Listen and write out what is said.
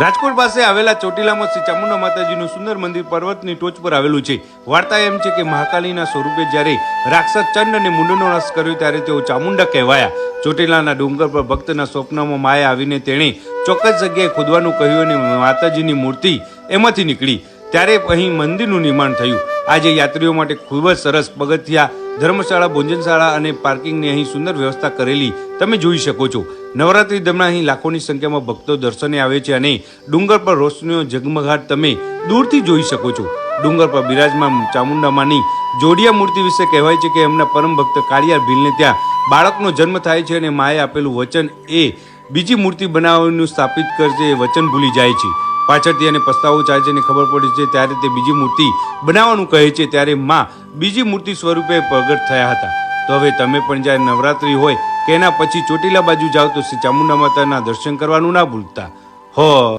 રાજકોટ પાસે આવેલા ચોટીલામાં શ્રી ચામુંડા માતાજીનું સુંદર મંદિર પર્વતની ટોચ પર આવેલું છે। વાર્તા એમ છે કે મહાકાલીના સ્વરૂપે જ્યારે રાક્ષસ ચંડ અને મુંડનો નાશ કર્યો ત્યારે તેઓ ચામુંડા કહેવાયા। ચોટીલાના ડુંગર પર ભક્તના સ્વપ્નમાં માયા આવીને તેણે ચોક્કસ જગ્યાએ ખોદવાનું કહ્યું અને માતાજીની મૂર્તિ એમાંથી નીકળી ત્યારે અહીં મંદિરનું નિર્માણ થયું। આજે યાત્રીઓ માટે ખૂબ જ સરસ પગથિયા, ધર્મશાળા, ભોજનશાળા અને પાર્કિંગની અહીં સુંદર વ્યવસ્થા કરેલી તમે જોઈ શકો છો। નવરાત્રી દરમિયાન અહીં લાખોની સંખ્યામાં ભક્તો દર્શને આવે છે અને ડુંગર પર રોશનીઓ ઝગમગાટ તમે દૂરથી જોઈ શકો છો। ડુંગર પર બિરાજમાન ચામુંડામાની જોડિયા મૂર્તિ વિશે કહેવાય છે કે એમના પરમ ભક્ત કાળિયાર ભીલને ત્યાં બાળકનો જન્મ થાય છે અને માએ આપેલું વચન એ બીજી મૂર્તિ બનાવવાનું સ્થાપિત કરશે એ વચન ભૂલી જાય છે। પાછળથી એને પસ્તાવો થાય છે અને ખબર પડે છે ત્યારે તે બીજી મૂર્તિ બનાવવાનું કહે છે ત્યારે માં બીજી મૂર્તિ સ્વરૂપે પ્રગટ થયા હતા। તો હવે તમે પણ જ્યારે નવરાત્રી હોય કે એના પછી ચોટીલા બાજુ જાઓ તો શ્રી ચામુંડા માતાના દર્શન કરવાનું ના ભૂલતા હો।